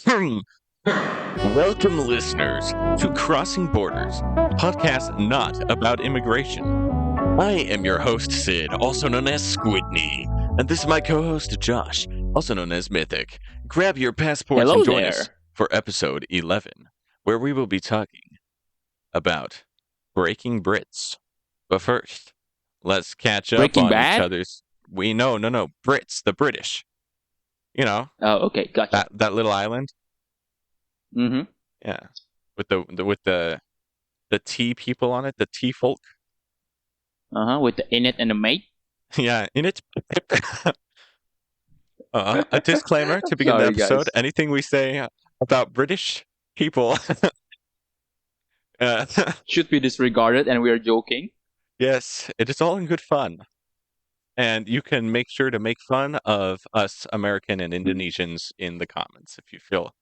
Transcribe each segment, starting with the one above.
Welcome, listeners, to Crossing Borders, a podcast not about immigration. I am your host, Sid, also known as Squidney, and this is my co-host, Josh, also known as Mythic. Grab your passports Hello and join us there. for episode 11, where we will be talking about breaking Brits. But first, let's catch up Breaking on each Bad? other's... No, Brits, the British. You know, Oh, okay, gotcha. that little island. Mm-hmm. Yeah, with the tea people on it, the tea folk. With the in it and the mate. Yeah, in it. A disclaimer to begin the Sorry, episode: guys. anything we say about British people, uh, Should be disregarded, and we are joking. yes, it is all in good fun, and you can make sure to make fun of us American and Indonesians in the comments if you feel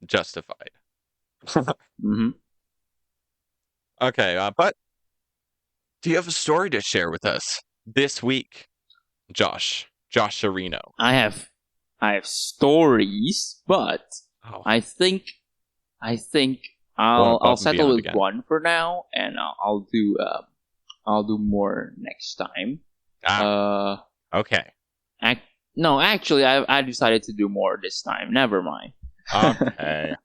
justified. Mm-hmm. Okay, but do you have a story to share with us this week, Josh Areno? I have stories, but Oh, I think going I'll above and settle beyond with again. one for now, and I'll do more next time. Okay. No, actually, I decided to do more this time. Never mind. Okay.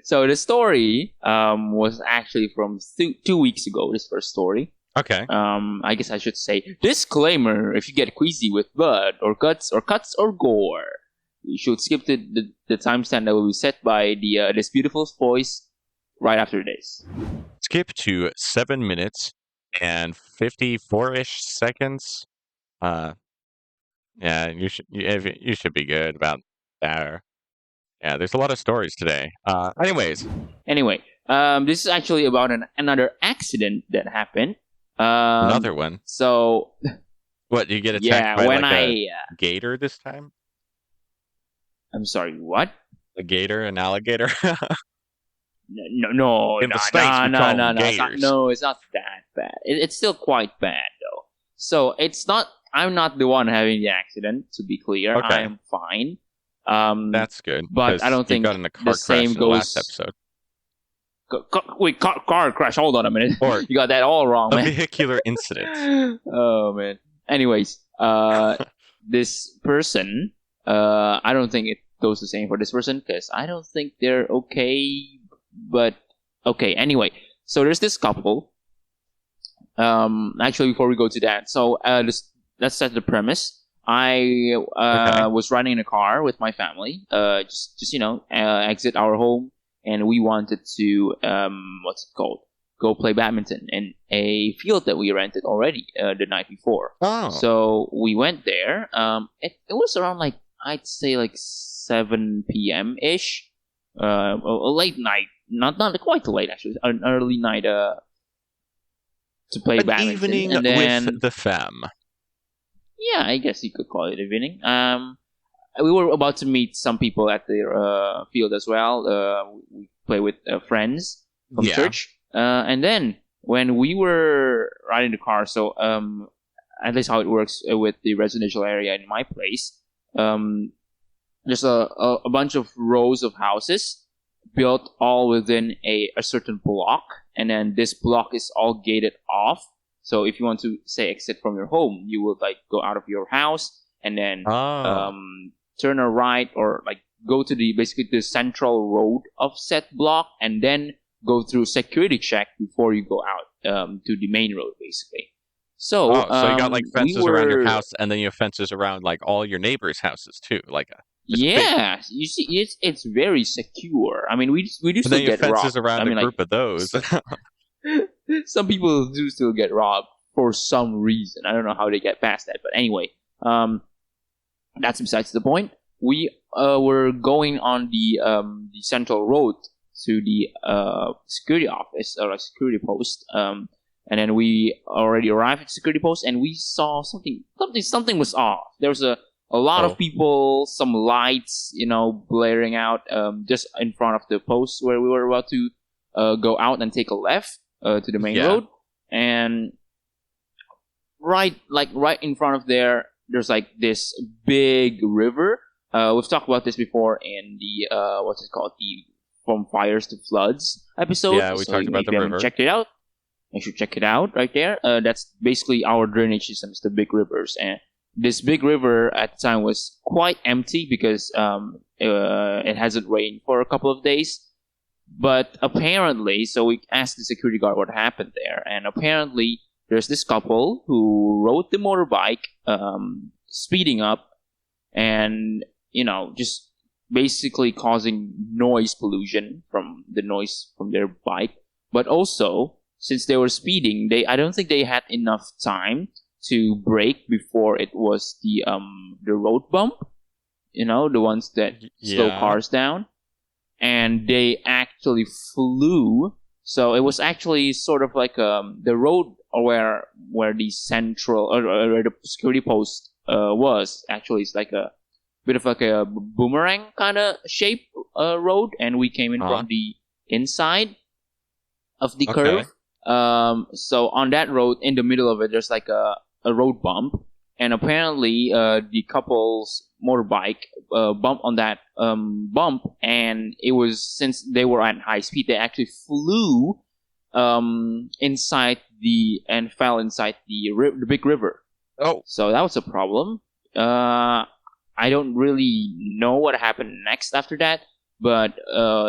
So the story was actually from 2 weeks ago. This first story. Okay. I guess I should say disclaimer: if you get queasy with blood or cuts or gore, you should skip to the timestamp that will be set by the this beautiful voice right after this. Skip to 7 minutes and 54-ish seconds. Yeah, you should be good about that. Yeah, there's a lot of stories today. Anyways, Anyway, this is actually about another accident that happened. another one. So What, you get attacked yeah, by when like I a gator this time? I'm sorry, what? A gator, an alligator? No, In the States, we call them gators. It's not that bad. It's still quite bad though. So it's not. I'm not the one having the accident. To be clear, Okay. I am fine. That's good. But 'cause I don't you think got in a the car crash same in the last goes- episode. Wait, car crash. Hold on a minute. Or You got that all wrong, a man. vehicular incident. Oh man. Anyways, this person, I don't think it goes the same for this person because I don't think they're okay. But okay, anyway, so there's this couple. Actually, before we go to that, so let's set the premise. I Okay. was riding in a car with my family. Just exit our home, and we wanted to what's it called? Go play badminton in a field that we rented already the night before. Oh. So we went there. It was around like I'd say like 7 p.m. ish. A late night, not quite late actually, an early night to play An badminton. evening And then, with the fam. yeah, I guess you could call it evening. We were about to meet some people at the field as well. We play with friends from Yeah. church. And then when we were riding the car, so at least how it works with the residential area in my place, there's a bunch of rows of houses built all within a certain block, and then this block is all gated off. So if you want to say exit from your home, you would like go out of your house and then Oh. turn a right or like go to basically the central road of said block, and then go through security check before you go out to the main road, basically. So, So you got like we fences around your were- house, and then you have fences around like all your neighbors' houses too. Like just big- Yeah, you see, it's very secure. I mean, we do and then still you have get fences robbed. around I mean, a group of those. some people do still get robbed for some reason. I don't know how they get past that, but anyway, that's besides the point. We were going on the central road to the security office or a security post, and then we already arrived at the security post, and we saw something was off. There was a lot Oh. of people, some lights, blaring out just in front of the post where we were about to go out and take a left to the main Yeah. road, and right in front of there's like this big river we've talked about this before in the what's it called, the From Fires to Floods episode. Yeah, we so talked about if the you haven't river. checked it out, you should check it out right there. That's basically our drainage systems, the big rivers, and this big river at the time was quite empty because it hasn't rained for a couple of days. But apparently, so we asked the security guard what happened there, and apparently there's this couple who rode the motorbike, speeding up, and just basically causing noise pollution from the noise from their bike. But also, since they were speeding, I don't think they had enough time to brake before it was the road bump, the ones that slow cars down, and they actually flew. So it was actually sort of like the road where the central or the security post was actually, it's like a bit of like a boomerang kind of shape road, and we came in from the inside of the curve. So on that road, in the middle of it, there's like a road bump, and apparently the couple's motorbike bumped on that bump, and it was, since they were at high speed, they actually flew inside and fell inside the big river. Oh, so that was a problem. I don't really know what happened next after that, but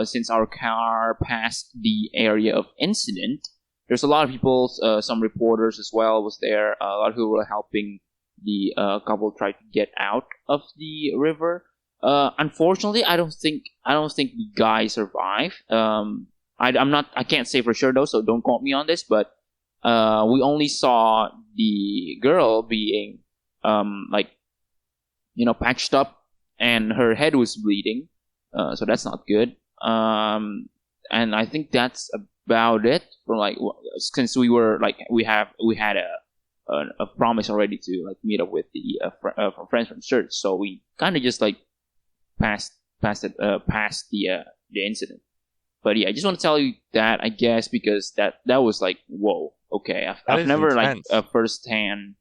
since our car passed the area of incident, there's a lot of people, some reporters as well was there. A lot of people were helping the couple try to get out of the river. Unfortunately, I don't think the guy survived. I can't say for sure though, so don't quote me on this. But we only saw the girl being patched up, and her head was bleeding. So that's not good. And I think that's about it. From since we were we had a promise already to meet up with the friends from church, so we kind of just passed the incident. But yeah, I just want to tell you that, I guess, because that was whoa, okay. I've never intense. firsthand.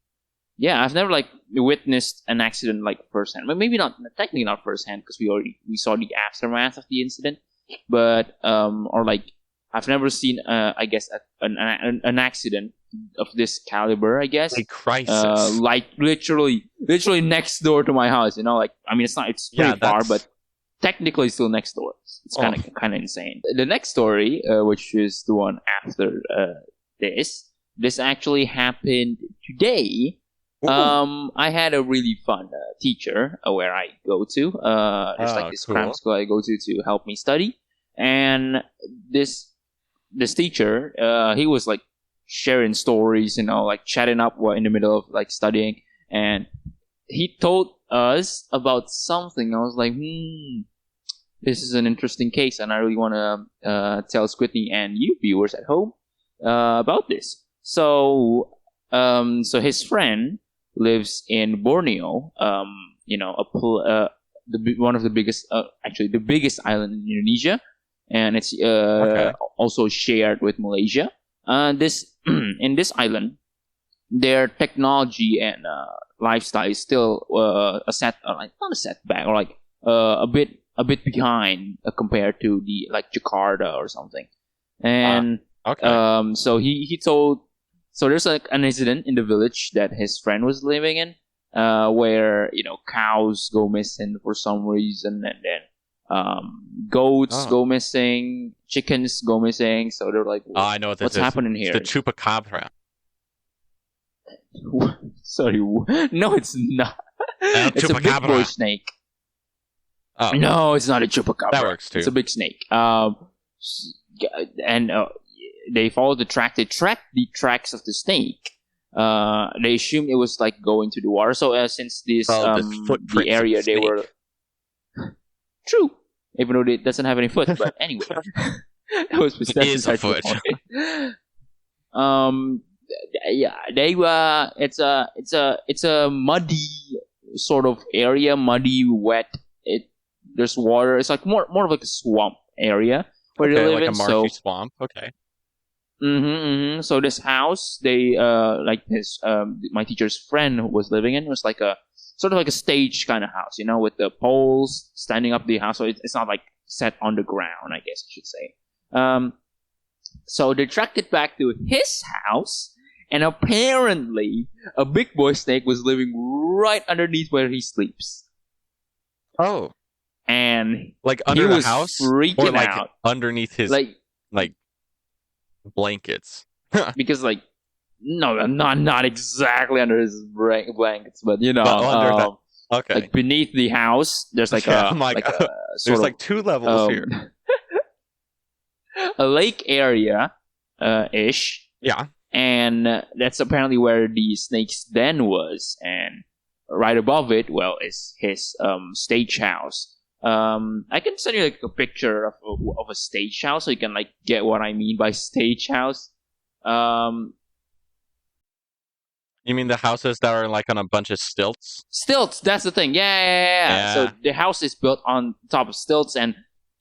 Yeah, I've never witnessed an accident firsthand. Maybe not technically not firsthand, because we saw the aftermath of the incident, but I've never seen I guess an accident of this caliber, I guess. A crisis. Literally next door to my house. It's pretty far, but technically still next door. It's kind of insane. The next story, which is the one after this actually happened today. I had a really fun teacher where I go to. There's this cram school I go to help me study, and this teacher, he was sharing stories, chatting up while in the middle of studying, and he told us about something. I was like, this is an interesting case, and I really want to tell Squidney and you viewers at home about this. So his friend lives in Borneo, one of the biggest, actually the biggest island in Indonesia, and it's also shared with Malaysia. In this island, their technology and lifestyle is still not a setback, or a bit behind compared to the Jakarta or something. And so he told. So there's an incident in the village that his friend was living in, where cows go missing for some reason, and then goats go missing, chickens go missing. So they're like, I know what this what's is. happening here? It's the chupacabra. Sorry, no, it's not. It's a big boy snake. Oh. No, it's not a chupacabra. That works too. It's a big snake. They followed the track. They tracked the tracks of the snake. They assumed it was going to the water. So since this the area they were true, even though it doesn't have any foot. But anyway, that was is a foot. Yeah, it's a muddy sort of area, muddy, wet. There's water. It's more of a swamp area where they live in. A marshy swamp. Okay. So this house, my teacher's friend was living in, was sort of like a stage kind of house, with the poles standing up the house. So it's not like set on the ground, I guess I should say. So they tracked it back to his house, and apparently a big boy snake was living right underneath where he sleeps. Oh. And like under he the was house, freaking or like out. underneath his Like blankets. because no, not exactly under his blankets, but But under the okay, like beneath the house, there's like yeah, a I'm like, like a there's sort like of 2 levels here. a lake area, ish, Yeah. and that's apparently where the snake's den was, and right above it, well, is his stage house. I can send you like a picture of a stage house so you can like get what I mean by stage house. You mean the houses that are like on a bunch of stilts? Stilts, that's the thing. Yeah. Yeah. So the house is built on top of stilts, and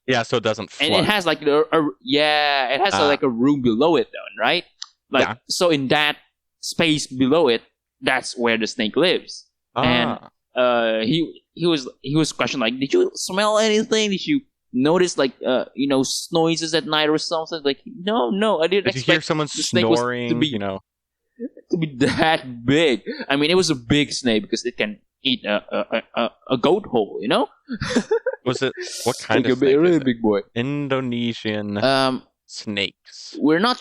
Yeah, so it doesn't flood. it has like it has like a room below it, though, right? Like Yeah. so in that space below it, that's where the snake lives. And he was questioned like, did you smell anything? Did you notice like noises at night or something? Like no, I didn't Did you expect hear someone the snake was snoring? to be that big. I mean, it was a big snake because it can eat a goat hole. Was it what kind like of a snake? really Is it? big boy. Indonesian snakes. We're not.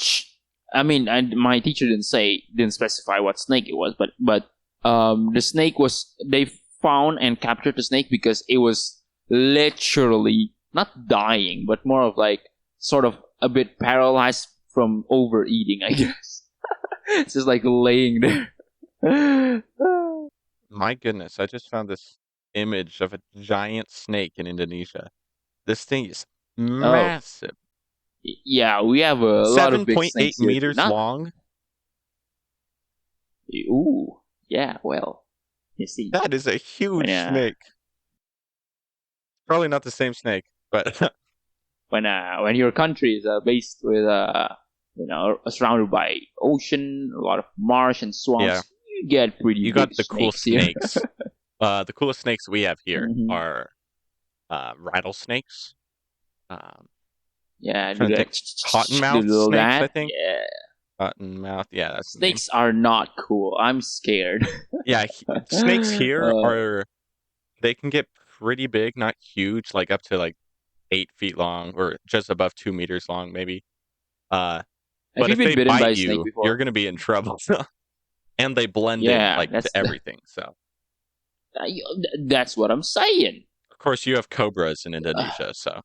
I mean, my teacher didn't specify what snake it was, but the snake was they found and captured the snake because it was literally not dying, but more of like sort of a bit paralyzed from overeating, I guess. It's just like laying there. My goodness, I just found this image of a giant snake in Indonesia. This thing is massive. Yeah, we have a lot of big 7.8 snakes here. meters long. Ooh, yeah. Well, you see, That is a huge snake. Probably not the same snake, but when your country is based with surrounded by ocean, a lot of marsh and swamps, yeah. you get pretty. You big got the cool snakes. The coolest snakes we have here are rattlesnakes. Yeah, cottonmouth snakes, I think. Yeah. Cottonmouth, yeah. That's snakes are not cool. I'm scared. Yeah, snakes here they can get pretty big, not huge, like up to like 8 feet long or just above 2 meters long, maybe. But if they bite you, you're gonna be in trouble. And they blend in like to everything. So that's what I'm saying. Of course, you have cobras in Indonesia, so.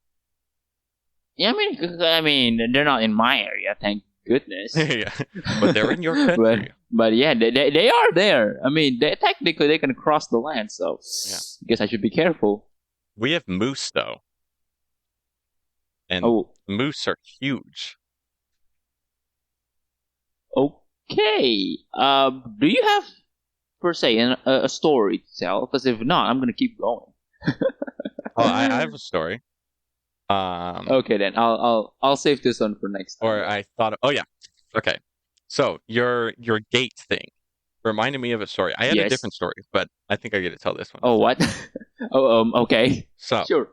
Yeah, I mean, they're not in my area, thank goodness. Yeah, but they're in your country. but yeah, they are there. I mean, technically they can cross the land, so yeah. I guess I should be careful. We have moose though, and moose are huge. Okay. Do you have per se a story to tell? Because if not, I'm gonna keep going. I have a story. Okay, then I'll save this one for next time. Or I thought, oh yeah, okay. So your gate thing reminded me of a story. I had a different story, but I think I get to tell this one. Oh, what? Okay. So sure.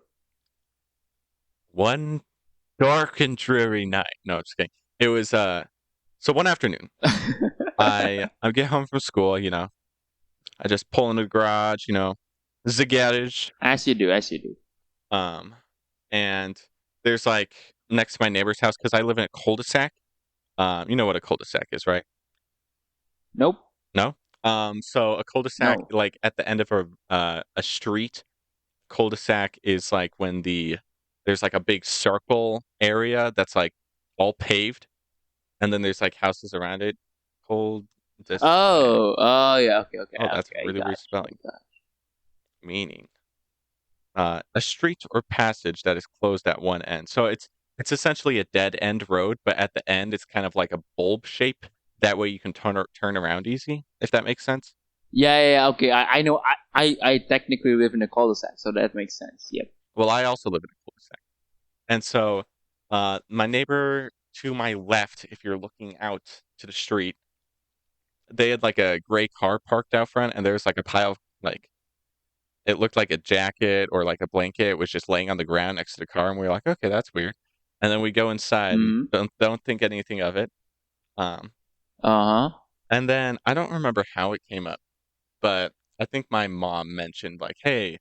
One dark and dreary night. No, just kidding. It was so one afternoon, I get home from school. I just pull into the garage. The garage. As you do. And there's like next to my neighbor's house because I live in a cul-de-sac. You know what a cul-de-sac is, right? Nope. No. So a cul-de-sac, like at the end of a street, cul-de-sac is like when there's like a big circle area that's like all paved, and then there's like houses around it. Yeah. Okay. Oh, that's really weird spelling. Meaning. A street or passage that is closed at one end. So it's essentially a dead end road, but at the end it's kind of like a bulb shape. That way you can turn around easy, if that makes sense. Yeah. Okay, I know. I technically live in a cul-de-sac, so that makes sense. Yep. Well, I also live in a cul-de-sac, and so my neighbor to my left, if you're looking out to the street, they had like a gray car parked out front, and there's like a pile of like it looked like a jacket or like a blanket was just laying on the ground next to the car, and we were like, okay, that's weird. And then we go inside, Mm. don't think anything of it. Uh huh. And then I don't remember how it came up, but I think my mom mentioned like, hey,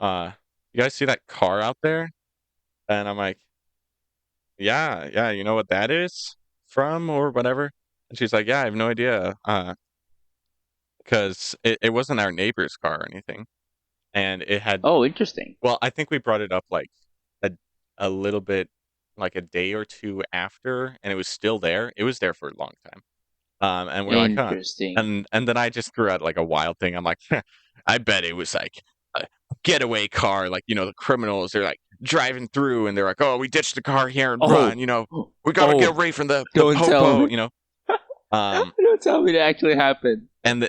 you guys see that car out there? And I'm like, yeah, you know what that is from or whatever? And she's like, yeah, I have no idea. Because it wasn't our neighbor's car or anything. And it had, Oh, interesting. well, I think we brought it up like a, a little bit, like a day or two after, and it was still there. It was there for a long time. And we're like, huh. Interesting. And then I just threw out like a wild thing. I'm like, I bet it was like a getaway car, like, you know, the criminals, they're like driving through and they're like, oh, we ditched the car here and run, Oh, you know, we gotta get oh! away from the Don't tell popo, me. you know. Um, Don't tell me that actually happened. and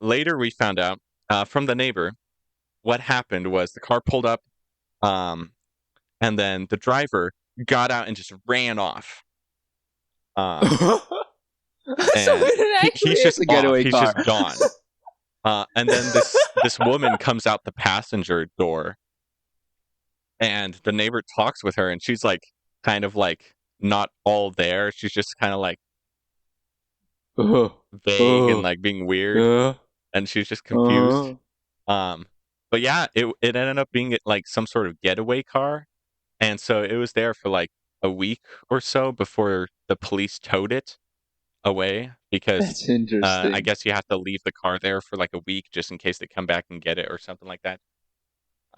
later we found out from the neighbor what happened was the car pulled up, and then the driver got out and just ran off. So And it actually he's is just a off. getaway He's car. just gone. And then this woman comes out the passenger door, and the neighbor talks with her, and she's like, kind of like not all there. She's just kind of like Uh, vague and uh, like being weird, uh, and she's just confused. uh. But yeah, it ended up being like some sort of getaway car, and so it was there for like a week or so before the police towed it away because That's I interesting. guess you have to leave the car there for like a week just in case they come back and get it or something like that.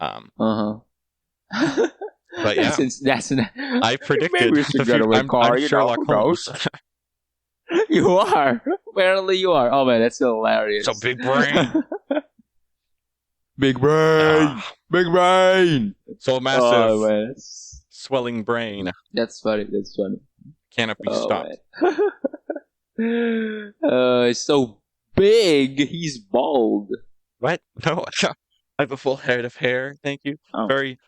Uh huh. But yeah, That's an. I predicted Maybe it's a the future. getaway car. I'm You know, Sherlock who Holmes. knows? You are. Apparently, you are. Oh man, that's so hilarious. So big brain. Big brain. Ah, Big brain. so massive, Oh man, swelling brain. that's funny. That's funny. Cannot be Oh stopped. man. It's so big. He's bald. What? No, I have a full head of hair. Thank you. Oh. Very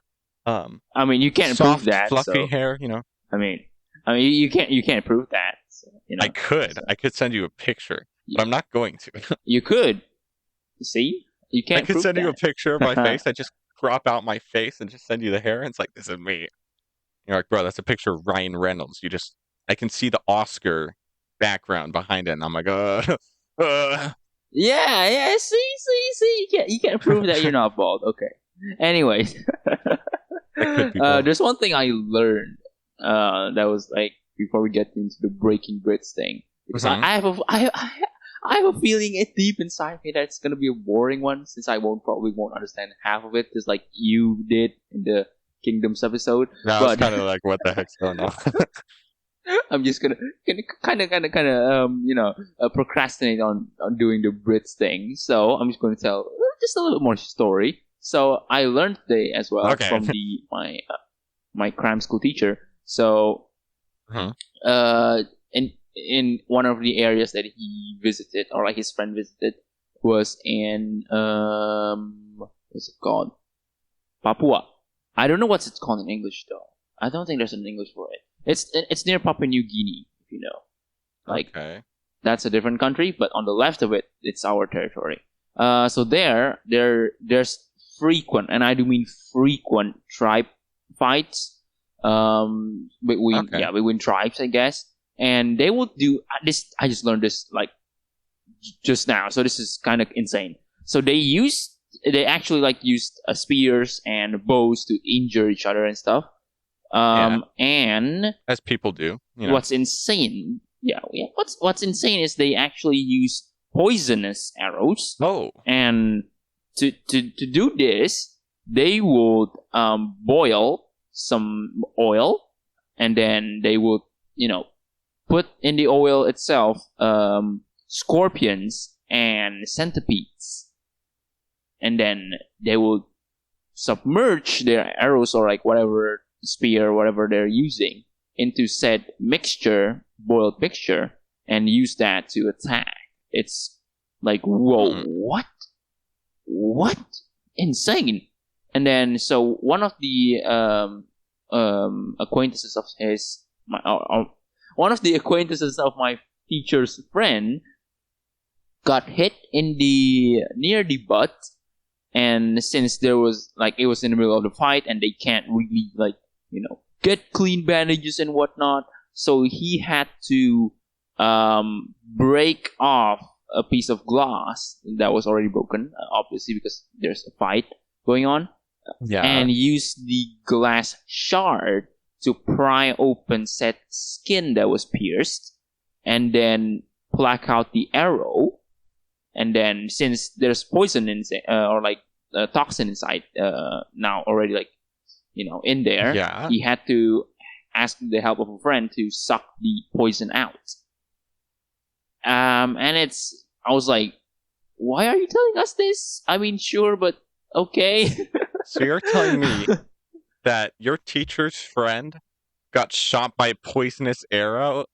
I mean, you can't soft, prove that. fluffy So hair. You know, I mean, you can't prove that. So, you know, I could. so, I could send you a picture, but I'm not going to. you could. See, you I can't could prove send you a that. picture of my face. I just crop out my face and just send you the hair. And it's like, this is me. You're like, bro, that's a picture of Ryan Reynolds. I can see the Oscar background behind it, and I'm like, Yeah. See. You can't prove that you're not bald. Okay. Anyways, That could be bald. there's one thing I learned. That was like before we get into the breaking Brits thing, because Mhm. I have a feeling it deep inside me that it's gonna be a boring one, since I probably won't understand half of it, just like you did in the Kingdoms episode. Now it's But kind of like, what the heck's going on? I'm just gonna kind of procrastinate on doing the Brits thing. So I'm just going to tell just a little more story. So I learned today as well Okay. from my cram school teacher. So Mhm. in one of the areas that he visited, or like his friend visited, was in what's it called? Papua. I don't know what's it called in English though. I don't think there's an English for it. It's near Papua New Guinea, if you know. Like Okay. that's a different country, but on the left of it, it's our territory. So there's frequent, and I do mean frequent, tribe fights. Okay. Between tribes, I guess, and they will do this. I just learned this like just now, so this is kind of insane. So they actually like used spears and bows to injure each other and stuff. And As people do. You know. what's insane, what's insane is they actually use poisonous arrows, Oh. and to do this, they would boil some oil, and then they would put in the oil itself scorpions and centipedes, and then they would submerge their arrows, or like whatever spear, whatever they're using, into said boiled mixture, and use that to attack. It's like, whoa, what? Insane. And then, so one of the acquaintances of one of the acquaintances of my teacher's friend got hit near the butt, And since there was it was in the middle of the fight, and they can't really get clean bandages and whatnot, so he had to break off a piece of glass that was already broken, obviously because there's a fight going on, and use the glass shard to pry open said skin that was pierced, and then pluck out the arrow. And then, since there's poison inside, or toxin inside now already, in there, he had to ask the help of a friend to suck the poison out. And I was like, why are you telling us this? I mean, sure, but okay. So you're telling me that your teacher's friend got shot by a poisonous arrow?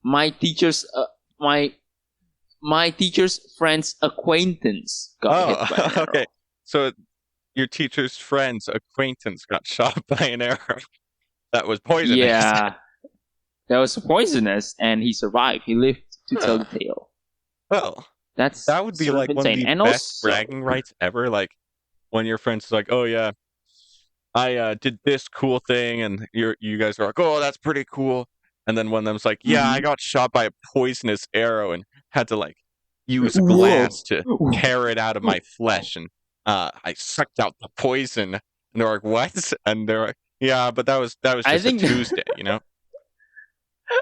My teacher's friend's acquaintance got hit by an arrow. Okay. So your teacher's friend's acquaintance got shot by an arrow that was poisonous. Yeah. That was poisonous, and he survived. He lived to tell the tale. Well, that would be one of the best bragging rights ever. When your friend's like, "Oh yeah, I did this cool thing," and you guys are like, "Oh, that's pretty cool." And then one of them's like, "Yeah, I got shot by a poisonous arrow and had to use glass to tear it out of my flesh, and I sucked out the poison." And they're like, "What?" And they're like, "Yeah, but that was just a Tuesday,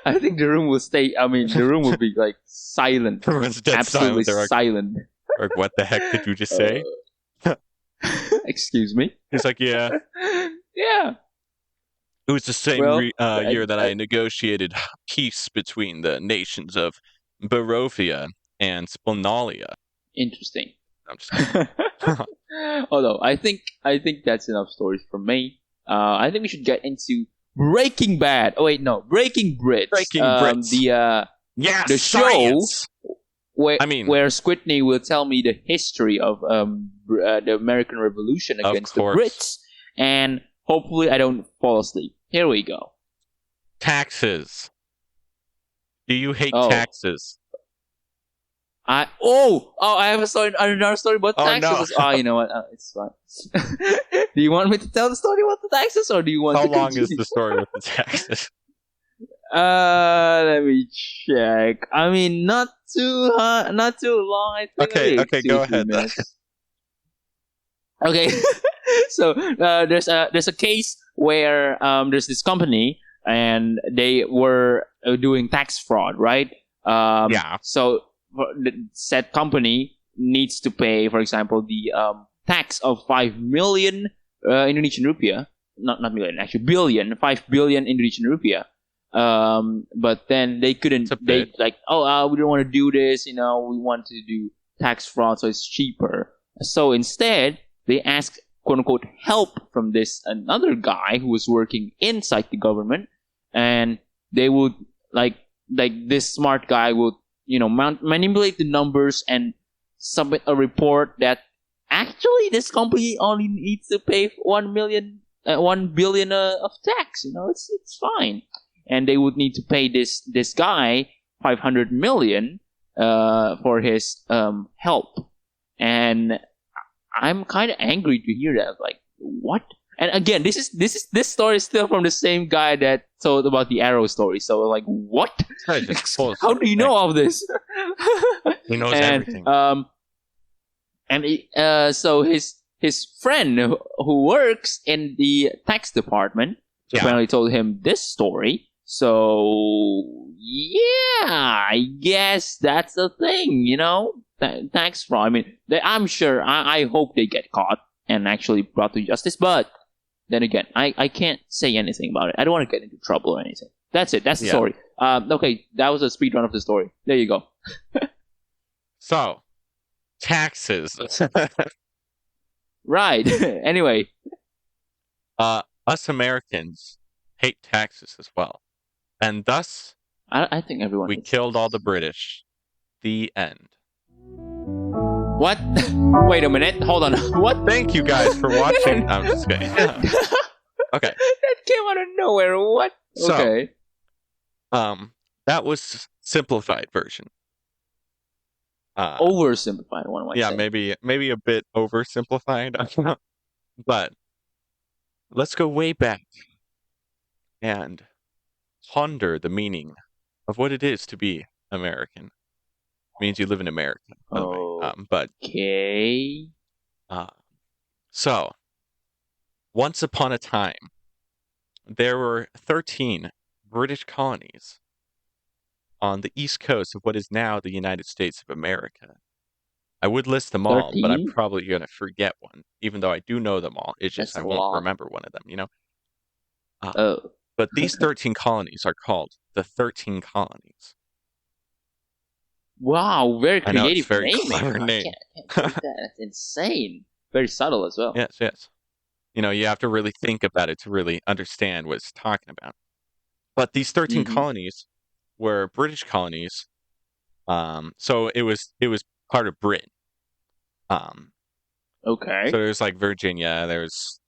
I think the room will stay. I mean, the room will be silent. Everyone's dead absolutely silent. silent. Like, what the heck did you just say? Excuse me. He's like, yeah. Yeah. It was the same year that I negotiated peace between the nations of Barovia and Spinalia. Interesting. I'm just kidding. Although I think that's enough stories from me. I think we should get into Breaking Bad. Oh wait, no, Breaking Brits. Breaking Brits. The science. Show where Squidney will tell me the history of the American Revolution against the Brits, and hopefully I don't fall asleep. Here we go. Taxes. Do you hate taxes? I have another story about taxes. No. You know what? It's fine. Do you want me to tell the story about the taxes, or do you want? How to long continue? is the story with the taxes? Let me check. I mean, not too long. I think Okay, go ahead. Okay, so there's a case where there's this company, and they were doing tax fraud, right? So the said company needs to pay, for example, the tax of 5 million Indonesian rupiah, not million, actually billion, 5 billion Indonesian rupiah. But then they couldn't. They we don't want to do this. We want to do tax fraud, so it's cheaper. So instead, they asked, quote unquote, help from this another guy who was working inside the government, and they would this smart guy would manipulate the numbers and submit a report that actually this company only needs to pay 1 billion of tax. It's fine. And they would need to pay this guy 500 million for his help. And I'm kind of angry to hear that. What? And again, this story is still from the same guy that told about the arrow story. So what? How do you know all this? He knows everything. So his friend who works in the tax department apparently told him this story. So yeah, I guess that's the thing, tax fraud. I mean, I'm sure. I hope they get caught and actually brought to justice. But then again, I can't say anything about it. I don't want to get into trouble or anything. That's it. That's the story. Okay, that was a speed run of the story. There you go. So, taxes. Right. Anyway. Us Americans hate taxes as well. And thus, I think everyone. We killed all the British. The end. What? Wait a minute. Hold on. What? Thank you guys for watching. I'm just kidding. Okay. That came out of nowhere. What? So, okay. That was simplified version. Oversimplified one might Yeah, say. maybe a bit oversimplified. But let's go way back and ponder the meaning of what it is to be American. It means you live in America, by the way. Okay. So once upon a time, there were 13 British colonies on the east coast of what is now the United States of America. I would list them all, but I'm 13? probably going to forget one, even though I do know them all. It's just That's I a won't lot. remember one of them, you know? Oh. But these 13 colonies are called the 13 colonies. Wow, very I know, it's creative very naming. clever I name. can't believe that. That's insane. Very subtle as well. Yes, yes. You know, you have to really think about it to really understand what it's talking about. But these 13 Mm-hmm. colonies were British colonies. So it was part of Britain. Okay. So there's like Virginia, there's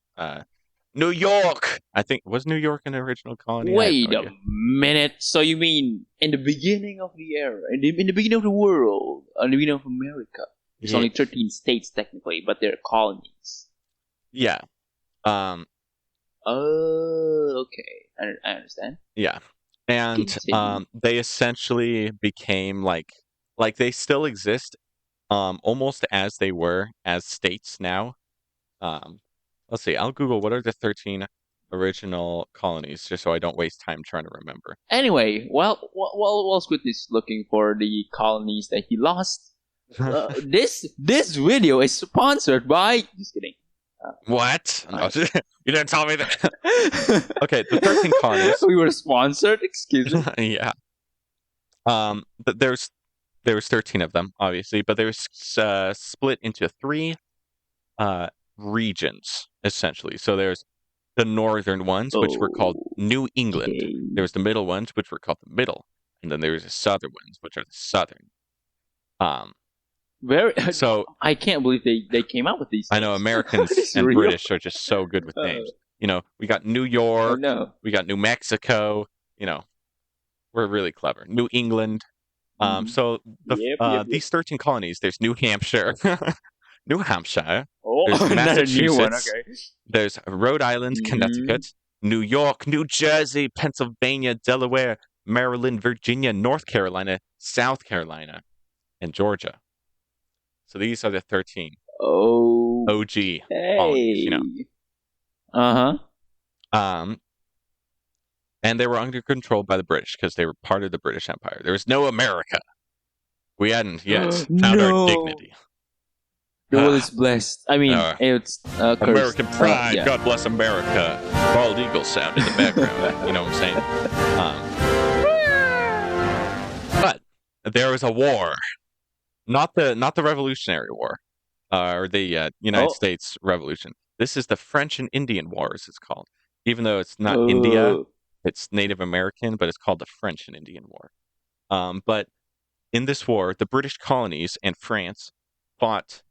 New York. I think was New York an original colony? I have Wait no a idea. minute. So you mean in the beginning of the era, in the beginning of the world, in the beginning of America, there's Yeah. only 13 states technically, but they're colonies. Yeah. Oh, okay. I understand. Yeah. And Continue. they essentially became like they still exist almost as they were as states now. Let's see. I'll Google what are the 13 original colonies just so I don't waste time trying to remember. Anyway, while Squid is looking for the colonies that he lost, this video is sponsored by. Just kidding. What? No, you didn't tell me that. Okay, the 13 colonies. We were sponsored. Excuse me. Yeah. But there's 13 of them, obviously, but there's split into 3 regions essentially. So there's the northern ones, which were called New England. Okay. There was the middle ones, which were called the Middle, and then there was the southern ones, which are the Southern. Very. So I can't believe they came up with these. I know things. Americans It's and real. British are just so good with names. You know, we got New York, I know. we got New Mexico. You know, we're really clever. New England. So these 13 colonies, there's New Hampshire, New Hampshire. Oh, There's another new one. Massachusetts. Okay. There's Rhode Island, Connecticut, New York, New Jersey, Pennsylvania, Delaware, Maryland, Virginia, North Carolina, South Carolina, and Georgia. So these are the 13 OG colonies, you know. Uh-huh. And they were under control by the British because they were part of the British Empire. There was no America. We hadn't yet found our dignity. The world is blessed. I mean, it's cursed. American pride. Yeah. God bless America. Bald eagle sound in the background. You know what I'm saying? But there was a war, not the Revolutionary War, or the United States Revolution. This is the French and Indian War, as it's called. Even though it's not India, it's Native American, but it's called the French and Indian War. But in this war, the British colonies and France fought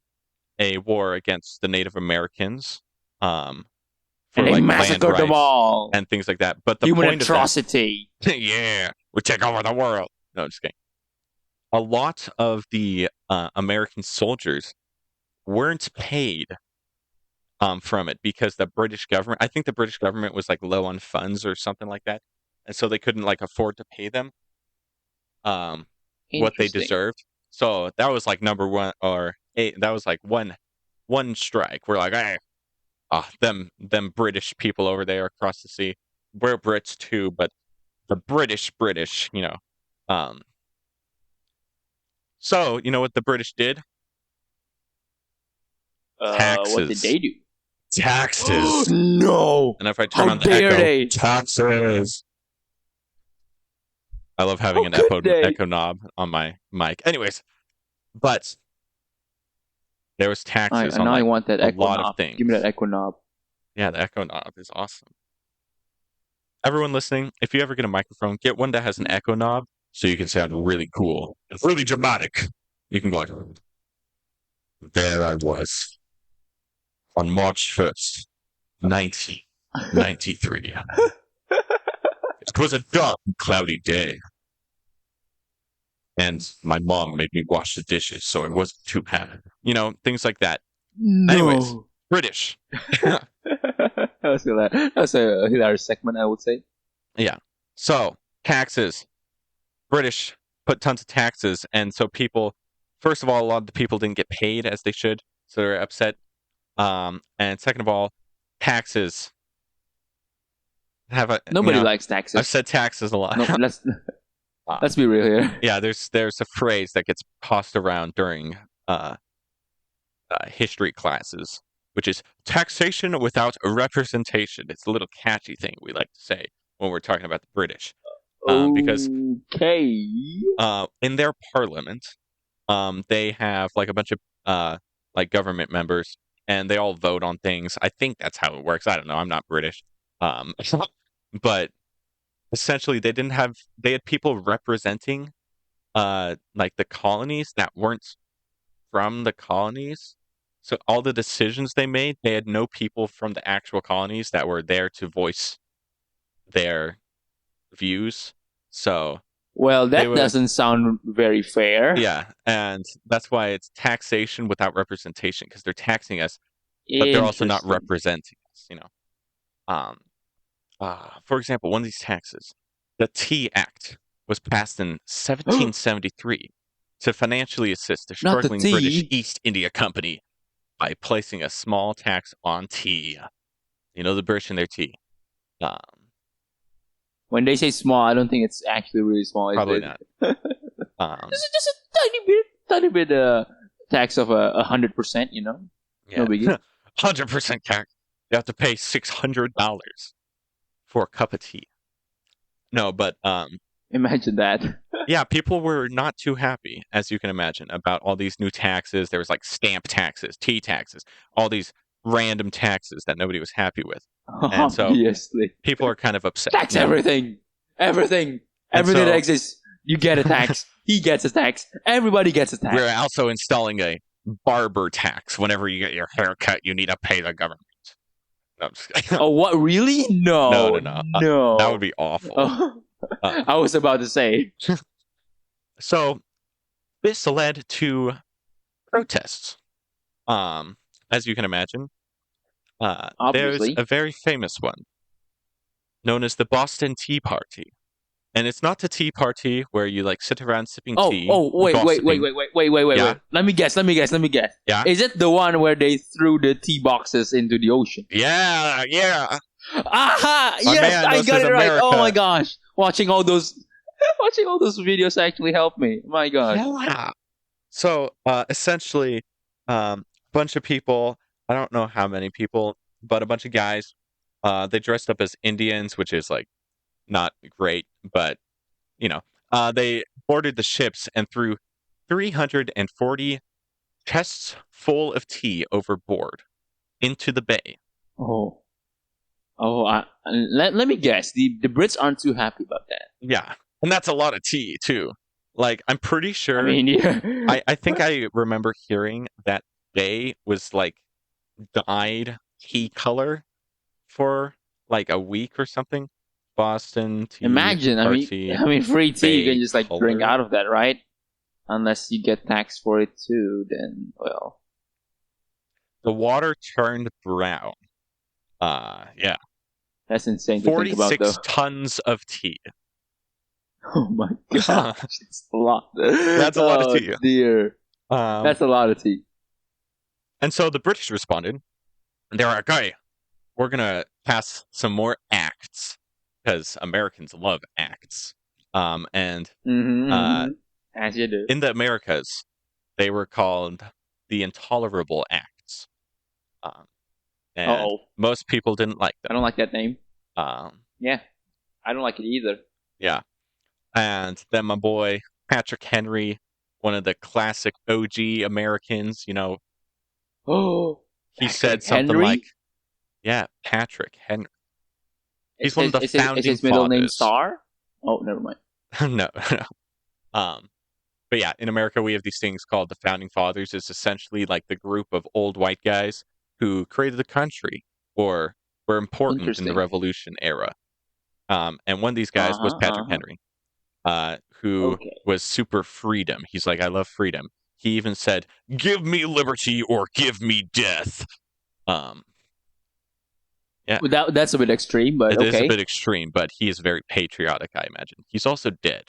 a war against the Native Americans, for and like massacred land them rights all. and things like that. But the human point atrocity. of that, yeah, we take over the world. No, I'm just kidding. A lot of the American soldiers weren't paid from it because the British government. I think the British government was like low on funds or something like that, and so they couldn't like afford to pay them what they deserved. So that was like number one, or that was like one strike. We're like, hey, them British people over there across the sea. We're Brits too, but the British, you know. So you know what the British did? Taxes. What did they do? Taxes. No. And if I turn on the echo, taxes. I love having an echo knob on my mic. Anyways, but there was taxes on I want that a echo lot knob. of things. Give me that echo knob. Yeah, the echo knob is awesome. Everyone listening, if you ever get a microphone, get one that has an echo knob so you can sound really cool. It's really dramatic. You can go like, there I was on March 1st, 1993. It was a dark and cloudy day. and my mom made me wash the dishes, so I wasn't too happy. Things like that. No. Anyways, British. That was a hilarious segment, I would say. Yeah. So, taxes. British put tons of taxes, and so people, first of all, a lot of the people didn't get paid as they should, so they're upset. And second of all, taxes have a Nobody likes taxes. I've said taxes a lot. No, let's be real here. Yeah, there's a phrase that gets tossed around during history classes, which is taxation without representation. It's a little catchy thing we like to say when we're talking about the British. Because in their parliament, they have like a bunch of like government members, and they all vote on things. I think that's how it works. I don't know. I'm not British. But essentially they had people representing like the colonies that weren't from the colonies. So all the decisions they made, they had no people from the actual colonies that were there to voice their views. So well, that doesn't sound very fair. Yeah, and that's why it's taxation without representation, because they're taxing us, but they're also not representing us. For example, one of these taxes, the Tea Act, was passed in 1773 to financially assist the struggling British East India Company by placing a small tax on tea. The British and their tea. When they say small, I don't think it's actually really small. Probably not. Just a tiny bit tax of 100%. Yeah. No biggie. 100% tax. You have to pay $600 for a cup of tea. No, but imagine that. Yeah, people were not too happy, as you can imagine, about all these new taxes. There was like stamp taxes, tea taxes, all these random taxes that nobody was happy with. And so obviously, people are kind of upset. Tax everything that exists. You get a tax. He gets a tax. Everybody gets a tax. We're also installing a barber tax. Whenever you get your hair cut, you need to pay the government. No, I'm just kidding. Oh, what? Really? No. No. That would be awful. I was about to say. So this led to protests. As you can imagine. There's a very famous one known as the Boston Tea Party. And it's not the tea party where you like sit around sipping tea. Wait. Yeah? Let me guess. Yeah? Is it the one where they threw the tea boxes into the ocean? Yeah. Aha! Yes, I got it right. Oh my gosh. Watching all those videos actually helped me. My gosh. Yeah. So essentially, a bunch of people, I don't know how many people, but a bunch of guys, they dressed up as Indians, which is like not great, but they boarded the ships and threw 340 chests full of tea overboard into the bay. Let me guess. The Brits aren't too happy about that. Yeah, and that's a lot of tea too. Like, I'm pretty sure. I mean, yeah. I think I remember hearing that bay was like dyed tea color for like a week or something. Boston Tea Imagine, Party. I mean, free tea you can just like color. drink out of that, right? Unless you get taxed for it too, then well. The water turned brown. Yeah. That's insane to think about, though. 46 tons of tea. Oh my gosh, that's a lot. That's a lot of tea. Dear. That's a lot of tea. And so the British responded. They're like, "Okay, we're gonna pass some more acts because Americans love acts." And as you do. In the Americas, they were called the Intolerable Acts. And most people didn't like them. I don't like that name. Yeah, I don't like it either. Yeah. And then my boy, Patrick Henry, one of the classic OG Americans, he said something like, yeah, Patrick Henry. He's one of the founding fathers. Is his middle name Star? Oh, never mind. No. But yeah, in America, we have these things called the founding fathers. It's essentially like the group of old white guys who created the country or were important in the Revolution era. And one of these guys was Patrick Henry. who Okay. was super freedom. He's like, I love freedom. He even said, "Give me liberty or give me death." Um, yeah, Well, that's a bit extreme, but it is a okay. bit extreme, but he is very patriotic, I imagine. He's also dead.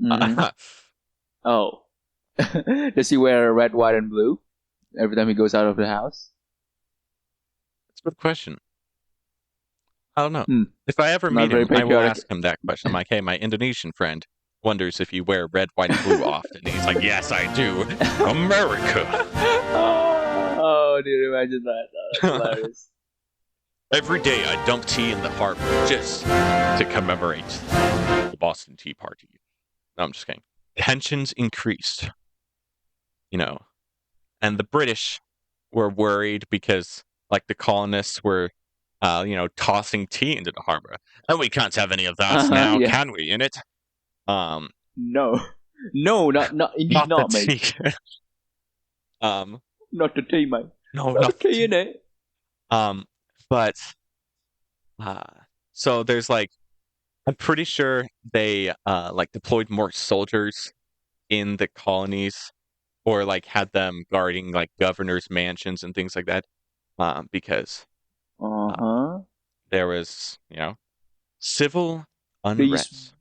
Mm-hmm. Oh. Does he wear red, white, and blue every time he goes out of the house? That's a good question. I don't know. Hmm. If I ever Not meet very him, I will patriotic. ask him that question. I'm like, hey, my Indonesian friend wonders if you wear red, white, and blue often. And he's like, yes, I do. America. Oh, dude, imagine that. Oh, that's hilarious. Every day I dump tea in the harbor just to commemorate the Boston Tea Party. No, I'm just kidding. Tensions increased, and the British were worried because, like, the colonists were, tossing tea into the harbor. And we can't have any of that now, Yeah. can we, in it? No. Not indeed Not the not, mate. tea. Not the tea, mate. No, Not not the tea in it. But so there's like, I'm pretty sure they like deployed more soldiers in the colonies, or like had them guarding like governors' mansions and things like that, because there was, civil These unrest.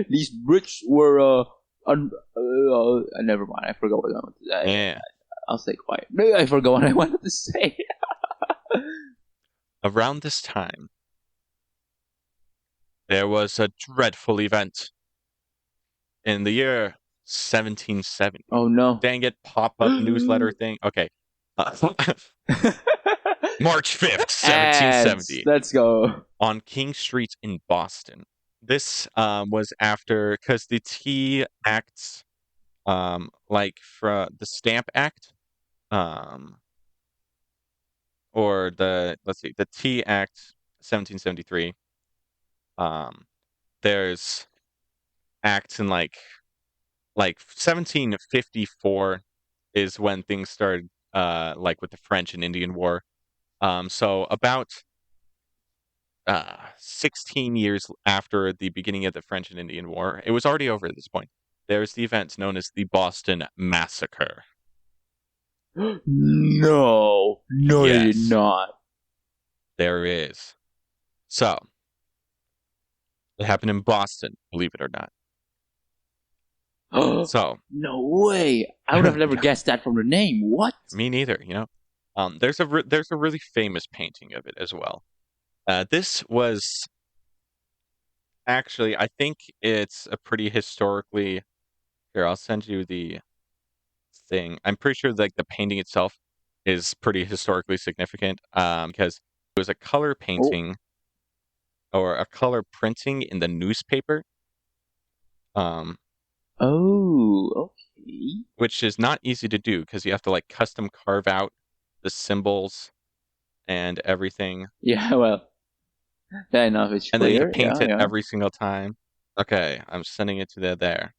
these Brits were never mind. I forgot what I wanted to say. Yeah. I'll stay quiet. No, I forgot what I wanted to say. Around this time, there was a dreadful event in the year 1770. Oh no! Dang it, pop-up newsletter thing. Okay. March 5th, 1770. Ads. Let's go. On King Street in Boston. This was after, because the Tea Act, like for the Stamp Act, or the Tea Act 1773. There's acts in like 1754 is when things started, like with the French and Indian War. So about 16 years after the beginning of the French and Indian War, it was already over at this point. There's the event known as the Boston Massacre. No, they did Yes. not. There is. So, it happened in Boston, believe it or not. So, no way! I would have never Yeah. guessed that from the name. What? Me neither. There's a really famous painting of it as well. This was actually, I think it's a pretty historically. Here, I'll send you the thing. I'm pretty sure like the painting itself is pretty historically significant, because it was a color painting or a color printing in the newspaper, Okay. which is not easy to do because you have to like custom carve out the symbols and everything, Yeah, well, fair enough. It's and then you clear. have to paint Yeah, it yeah. every single time. Okay, I'm sending it to there.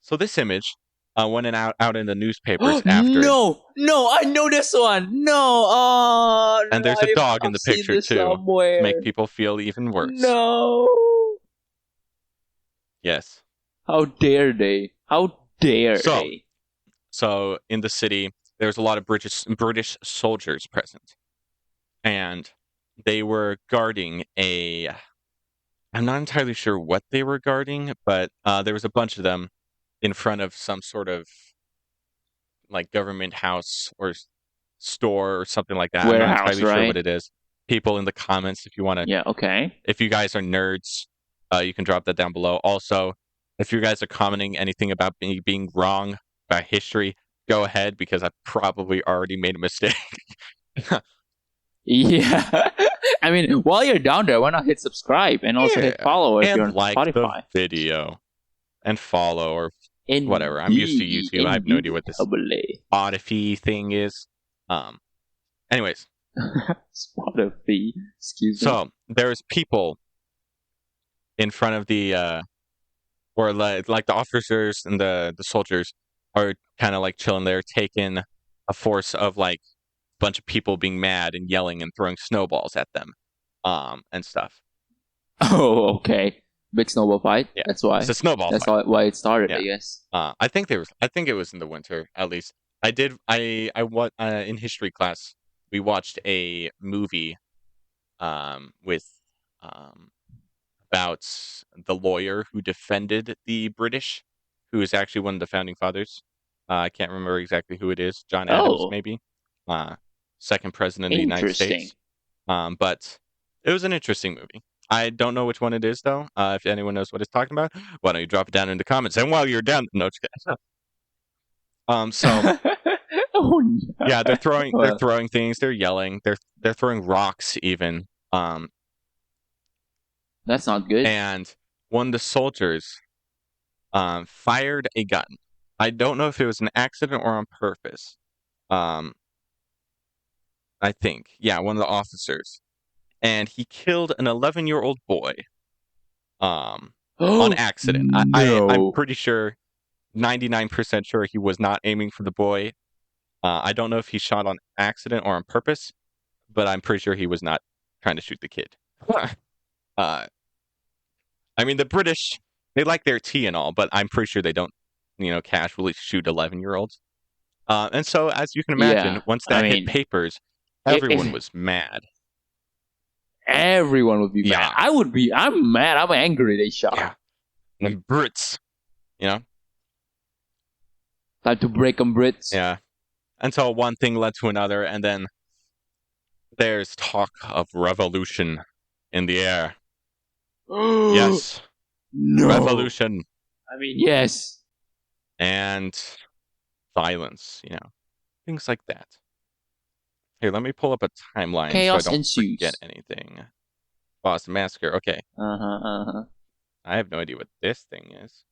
So this image went out in the newspapers after it. No, I know this one. No, And there's a dog in I've the seen picture this too, to somewhere. make people feel even worse. No. Yes. How dare they? How dare So- they? So in the city, there's a lot of British soldiers present, and they were guarding a. I'm not entirely sure what they were guarding, but there was a bunch of them in front of some sort of like government house or store or something like that. I'm not Warehouse, entirely sure what right? it is. People in the comments, if you want to, Yeah. Okay. if you guys are nerds, you can drop that down below. Also, if you guys are commenting anything about me being wrong about history, go ahead because I probably already made a mistake. Yeah. I mean, while you're down there, why not hit subscribe and also hit Yeah. follow if And you're on like Spotify. the video and follow or whatever. I'm used to YouTube. I have no idea what this Spotify thing is. Anyways, Spotify. Excuse me. so there's people in front of the or like the officers and the soldiers are kind of like chilling there, taking a force of like a bunch of people being mad and yelling and throwing snowballs at them, and stuff. Oh, okay. Big snowball fight. Yeah, That's why. it's a snowball That's fight. why it started, Yeah. I guess. I think it was in the winter at least. What in history class we watched a movie with um about the lawyer who defended the British, who is actually one of the founding fathers. I can't remember exactly who it is. John Adams, Oh, maybe. Uh, Second president of the United interesting. States. But it was an interesting movie. I don't know which one it is though. If anyone knows what it's talking about, why don't you drop it down in the comments? And while you're down, no, just kidding. So Oh no. yeah, they're Well, throwing things, they're yelling, they're throwing rocks even. that's not good. And one of the soldiers fired a gun. I don't know if it was an accident or on purpose. Um, I think, yeah, one of the officers, and he killed an 11-year-old boy. On accident. I'm No. pretty sure, 99% sure he was not aiming for the boy. I don't know if he shot on accident or on purpose, but I'm pretty sure he was not trying to shoot the kid. uh, I mean, the British, they like their tea and all, but I'm pretty sure they don't, casually shoot 11-year-olds. And so, as you can imagine, Yeah. once I that hit mean, papers, everyone if was mad. everyone would be mad. Yeah. I would be. I'm mad. I'm angry. They shot. Yeah. And Brits, you know? Time to break them, Brits. Yeah. Until one thing led to another, and then there's talk of revolution in the air. Yes. No. Revolution. I mean, yes. And violence, things like that. Here, let me pull up a timeline Chaos so I don't ensues. forget anything. Boston Massacre. Okay. I have no idea what this thing is.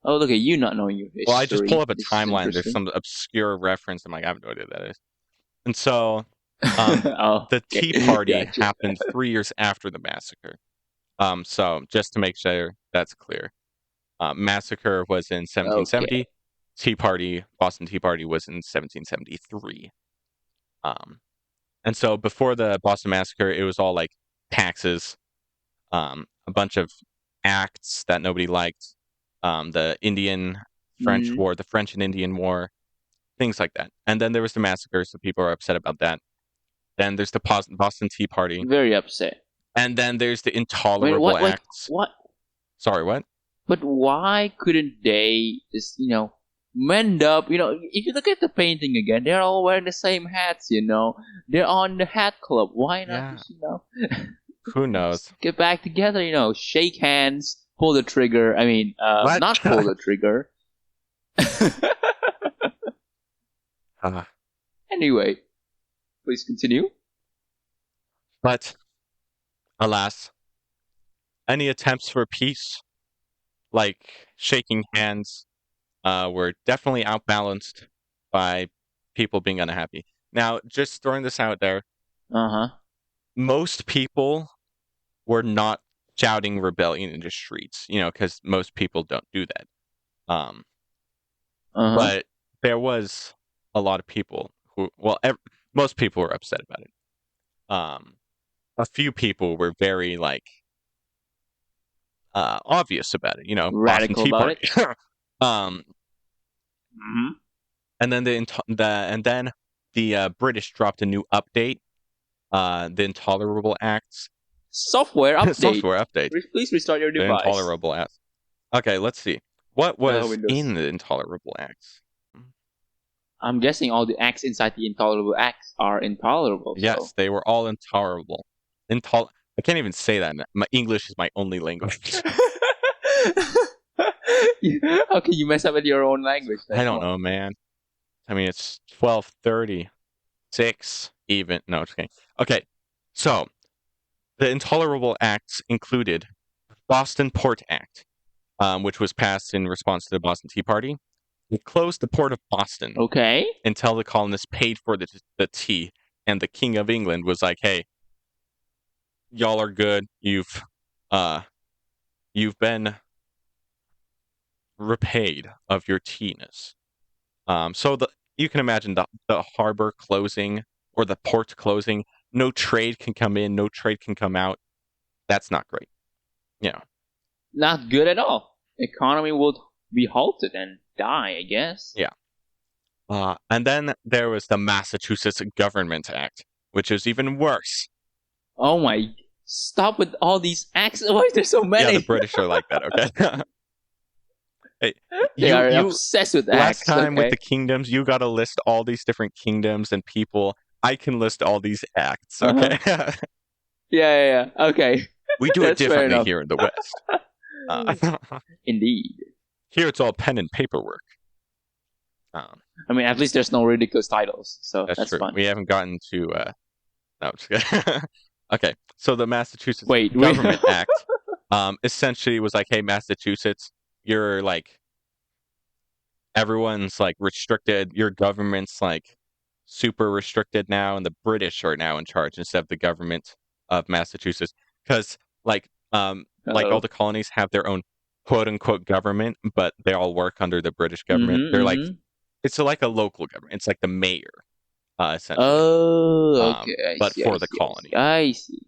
Oh, look at you not knowing your history. Well, I just pull up a This is timeline. There's interesting. some obscure reference. I'm like, I have no idea what that is. And so, Oh, the Tea Party gotcha. happened 3 years after the massacre. So just to make sure that's clear, massacre was in 1770. Okay. Boston Tea Party was in 1773. And so before the Boston Massacre, it was all like taxes, a bunch of acts that nobody liked, the Indian-French Mhm. War, the French and Indian War, things like that. And then there was the massacre, so people are upset about that. Then there's the Boston Tea Party, Very upset. and then there's the Wait, Intolerable what? Like Acts. what? Sorry, what? But why couldn't they just mend up? If you look at the painting again, they're all wearing the same hats. They're on the hat club. Why not Yeah. just Who knows? get back together? Shake hands, pull the trigger. I mean, What? not pull the trigger. Anyway, please continue. But alas, any attempts for peace, like shaking hands, were definitely outbalanced by people being unhappy. Now, just throwing this out there, most people were not shouting rebellion in the streets, because most people don't do that. But there was a lot of people who, most people were upset about it. A few people were very obvious about it, Boston Radical Tea about Party. Mm-hmm. And then the British dropped a new update, the Intolerable Acts. Software update. Software update. Please restart your The device. Intolerable Acts. Okay, let's see. What was Windows. in the Intolerable Acts? I'm guessing all the acts inside the Intolerable Acts are intolerable. Yes, they were all intolerable. I can't even say that. My English is my only language. How can you mess up with your own language? I don't know, man. I mean, it's 12:36 even. No, just kidding. Okay, so the Intolerable Acts included Boston Port Act, which was passed in response to the Boston Tea Party. It closed the port of Boston until the colonists paid for the tea, and the King of England was like, "Hey, y'all are good. You've been repaid of your tea-ness." So you can imagine the harbor closing or the port closing no trade can come in, no trade can come out. That's not great. Not good at all. Economy will be halted and die, I guess. Yeah. And then there was the Massachusetts Government Act, which is even worse. Oh my! Stop with all these acts. Why is there so many? Yeah, the British are like that. Okay. Hey, They are you obsessed with last acts. time with Okay. the kingdoms, you got to list all these different kingdoms and people. I can list all these acts. Okay. Yeah. Okay. We do it That's fair differently enough. here in the West. Indeed. Here it's all pen and paperwork. I mean, at least there's no ridiculous titles, so that's true. fun. We haven't gotten to. No, just kidding. Okay, so the Massachusetts Wait, Government Act, essentially was like, hey, Massachusetts, you're like, everyone's like restricted. Your government's like super restricted now, and the British are now in charge instead of the government of Massachusetts, because like all the colonies have their own quote unquote government, but they all work under the British government. They're like, it's like a local government. It's like the mayor, essentially. Oh, okay. But for the colony. I see.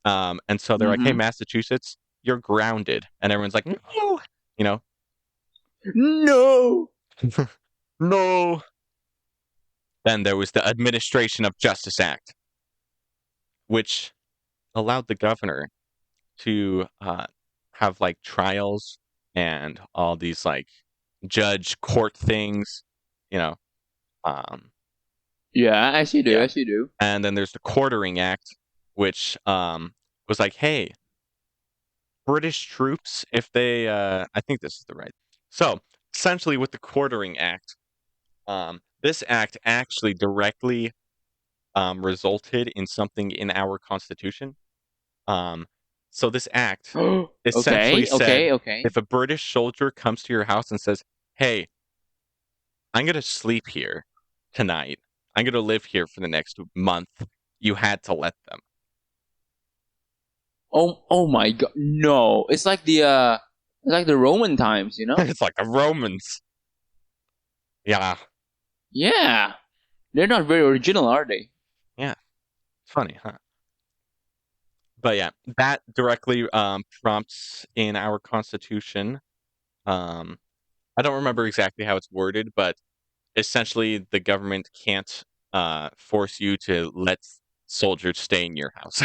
And so they're like, hey, Massachusetts, you're grounded. And everyone's like, no, No. no. Then there was the Administration of Justice Act, which allowed the governor to have like trials and all these like judge court things, Yeah, I see do. Yeah. I see do. And then there's the Quartering Act, which was like, hey, British troops, if they, I think this is the right. So essentially, with the Quartering Act, this act actually directly resulted in something in our Constitution. So this act essentially said, okay. if a British soldier comes to your house and says, hey, I'm going to sleep here tonight, I'm going to live here for the next month, you had to let them. Oh my god! No, it's like the Roman times, It's like the Romans. Yeah. Yeah, they're not very original, are they? Yeah. It's funny, huh? But yeah, that directly prompts in our Constitution. I don't remember exactly how it's worded, but essentially the government can't force you to let soldiers stay in your house.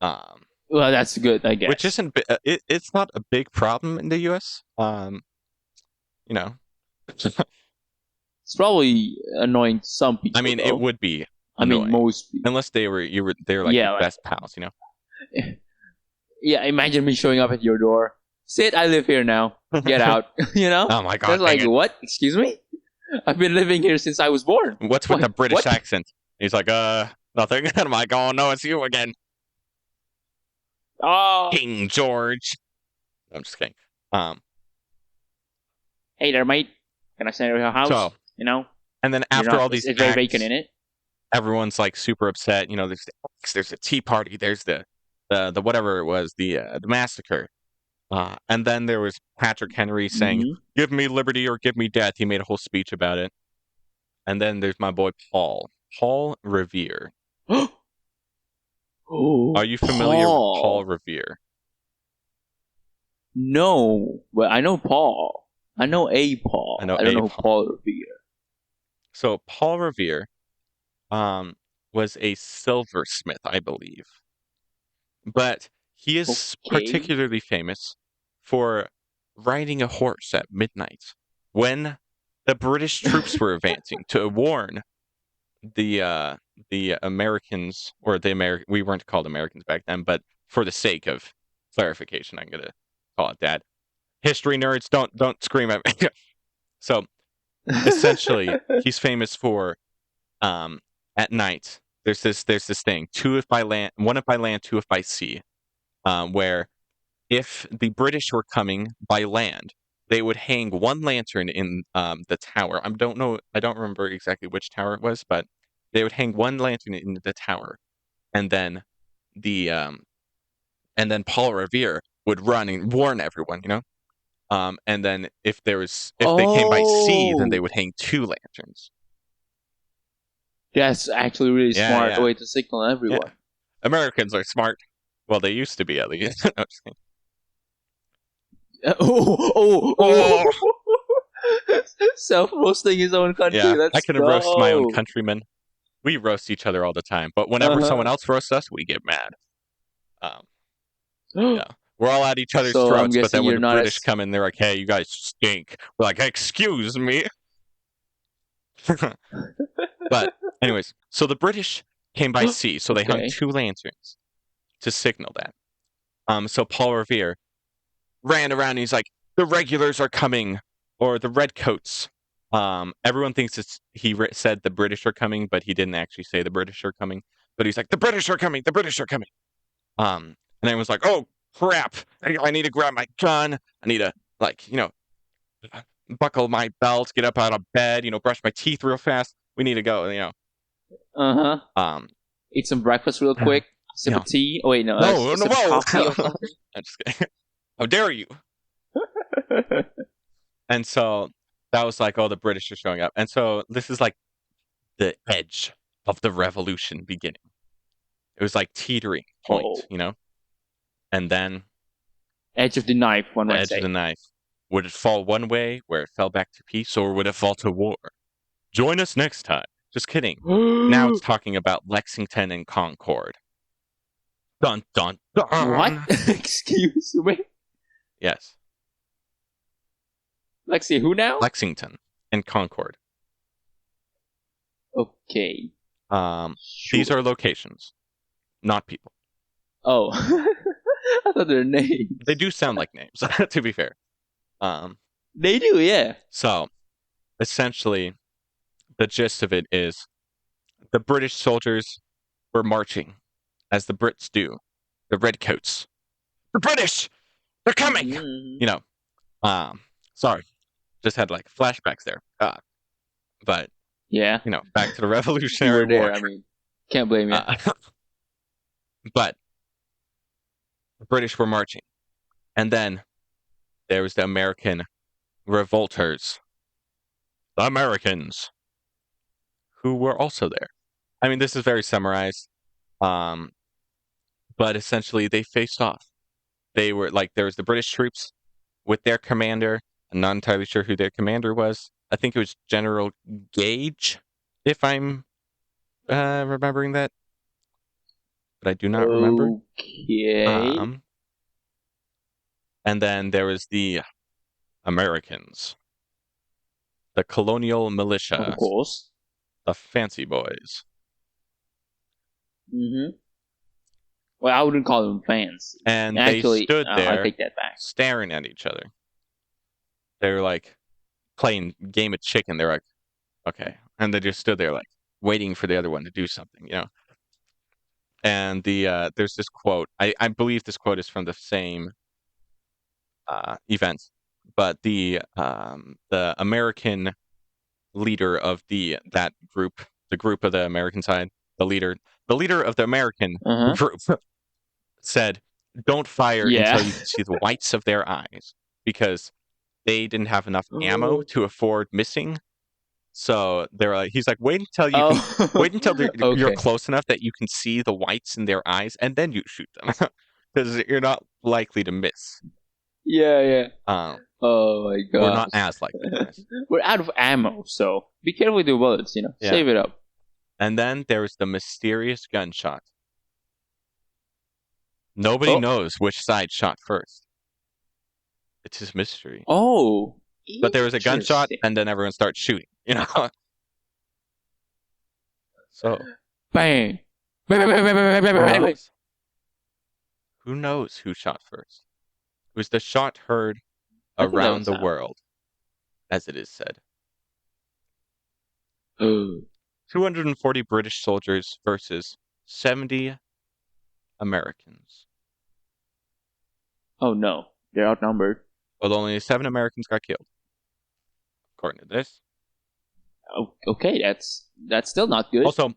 Well, that's good, I guess. Which isn't it's not a big problem in the U.S. It's probably annoying to some people. I mean, though. it would be I annoying. mean, most people. Unless they're like the best pals, Yeah, imagine me showing up at your door. Sid, I live here now. Get out. Oh my god. That's like, what? Excuse me? I've been living here since I was born. What's with the British accent? He's like, nothing. I'm like, oh no, it's you again. Oh, King George. I'm just kidding. Hey there, mate. Can I stay at your house? So, and then after all these, it's very vacant in it. Everyone's like super upset. There's a tea party. There's the whatever it was, the massacre. And then there was Patrick Henry saying, "Give me liberty or give me death." He made a whole speech about it. And then there's my boy Paul Revere. Are you familiar with Paul Revere? No, but I know Paul. I know a Paul. I don't know Paul Revere. So Paul Revere was a silversmith, I believe. But he is particularly famous for riding a horse at midnight when the British troops were advancing to warn the Americans, or we weren't called Americans back then, but for the sake of clarification, I'm gonna call it that. History nerds, don't scream at me. So essentially, he's famous for at night. There's this thing: two if by land, one if by land, two if by sea. Where if the British were coming by land, they would hang one lantern in the tower. I don't remember exactly which tower it was, but they would hang one lantern in the tower, and then Paul Revere would run and warn everyone, and then if they came by sea, then they would hang two lanterns. That's actually really Yeah, smart yeah. way to signal everyone. Yeah. Americans are smart. Well, they used to be, at least. No, just kidding. Oh. Self-roasting his own country. Yeah, Let's I can go. roast my own countrymen. We roast each other all the time, but whenever someone else roasts us, we get mad. Yeah, we're all at each other's So I'm throats, but then guessing when you're the not British as come in, they're like, "Hey, you guys stink." We're like, "Excuse me." But anyways, so the British came by sea, so they hung okay. 2 lanterns to signal that. So Paul Revere ran around and he's like, "The regulars are coming," or the redcoats. Everyone thinks said the British are coming, but he didn't actually say the British are coming. But he's like, "The British are coming. The British are coming." And everyone's like, "Oh crap! I need to grab my gun. I need to buckle my belt, get up out of bed, brush my teeth real fast. We need to go." Um, Eat some breakfast real quick. Sip you know, of tea. Oh wait, no. no, Sip of whoa! coffee or something. I'm just kidding. How dare you? And so that was like, oh, the British are showing up. And so this is like the edge of the revolution beginning. It was like teetering point, And then Edge of the knife, one the might edge of say. the knife. Would it fall one way where it fell back to peace, or would it fall to war? Join us next time. Just kidding. Now it's talking about Lexington and Concord. Dun dun dun. What? Excuse me. Yes. Lexi, who now? Lexington and Concord. Okay. These are locations, not people. Oh. I thought they were names. They do sound like names, to be fair. They do, yeah. So, essentially, the gist of it is the British soldiers were marching, as the Brits do. The redcoats. The British! They're coming! Mm-hmm. Sorry. Just had like flashbacks there. But, Yeah. back to the You Revolutionary were there, War. I mean. Can't blame you. But the British were marching. And then there was the American revolters. The Americans. Who were also there. I mean, this is very summarized. But essentially they faced off. They were like, there was the British troops with their commander. I'm not entirely sure who their commander was. I think it was General Gage, if I'm remembering that. But I do not remember. Okay. And then there was the Americans. The colonial militia. Of course. The fancy boys. Mm-hmm. Well, I wouldn't call them fans. And Actually, they stood there I take that back. staring at each other. They were like playing game of chicken. They're like, okay. And they just stood there like waiting for the other one to do something, And there's this quote. I believe this quote is from the same event, but the American leader of that group, the group of the American side, the leader of the American group said, "Don't fire until you can see the whites of their eyes," because they didn't have enough ammo to afford missing. So they're like, he's like, wait until you're close enough that you can see the whites in their eyes, and then you shoot them, because you're not likely to miss. Yeah. Oh my god. We're not as likely to miss. We're out of ammo, so be careful with your bullets. Yeah. Save it up. And then there's the mysterious gunshot. Nobody knows which side shot first. It's just mystery. Oh. But there was a gunshot, and then everyone starts shooting. So. Bang. Who knows who shot first? It was the shot heard around the world, as it is said. 240 British soldiers versus 70 Americans. Oh no, they're outnumbered. Well, only 7 Americans got killed, according to this. Oh, okay, that's still not good. Also,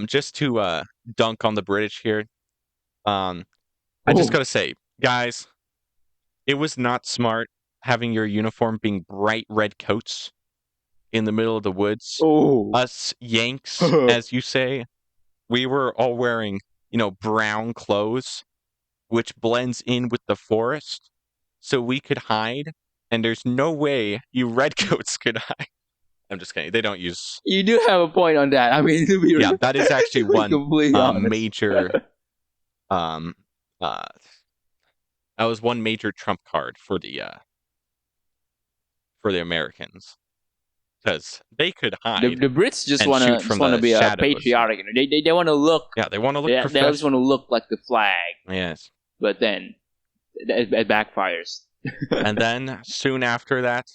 just to dunk on the British here, I just gotta say, guys, it was not smart having your uniform being bright red coats in the middle of the woods. Oh. Us Yanks, as you say, we were all wearing, brown clothes, which blends in with the forest, so we could hide. And there's no way you redcoats could hide. I'm just kidding. They don't use. You do have a point on that. I mean, to be Yeah, that is actually one major. that was one major trump card for the Americans, because they could hide. The Brits just want to be patriotic. They want to look. Yeah, they want to look. They just want to look like the flag. Yes. But then it backfires. And then soon after that,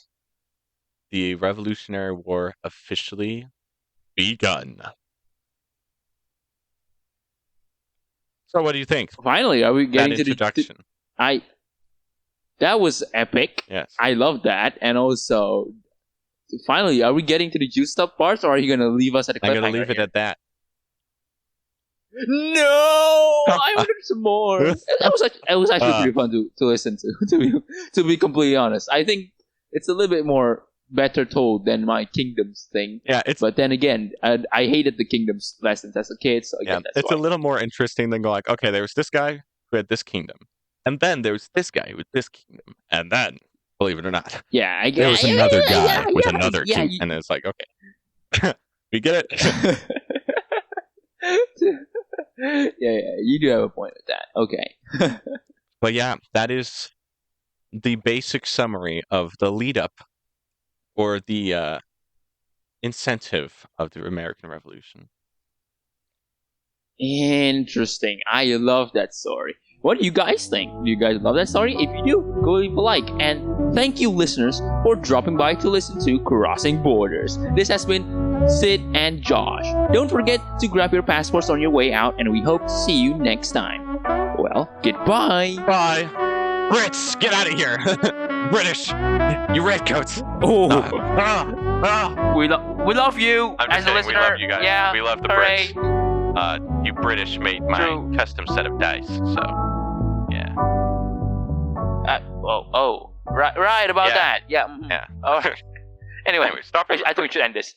the Revolutionary War officially begun. So what do you think? Finally, are we getting that introduction? That was epic. Yes. I love that. And also, finally, are we getting to the juiced up parts, or are you going to leave us at the cliffhanger? I'm going to leave it at that. No! I wanted some more. It was actually pretty fun to listen to be completely honest. I think it's a little bit more better told than my Kingdoms thing. Yeah, but then again, I hated the Kingdoms lessons as a kid, so again, that's a little more interesting than going like, okay, there was this guy who had this kingdom, and then there was this guy with this kingdom, and then, believe it or not, there was another guy with another kingdom, and it's like, okay, we get it. Yeah, you do have a point with that. Okay. But yeah, that is the basic summary of the lead up, or the incentive of the American Revolution. Interesting. I love that story. What do you guys think? Do you guys love that story? If you do, go leave a like. And thank you, listeners, for dropping by to listen to Crossing Borders. This has been Sid and Josh. Don't forget to grab your passports on your way out, and we hope to see you next time. Well, goodbye. Bye. Brits, get out of here. British, you redcoats. Oh. We love you as a listener. We love you guys. Yeah, we love the hooray. Brits. You British made my custom set of dice, so yeah. Right about that. Yeah. Yeah. Anyway, stop. I think we should end this.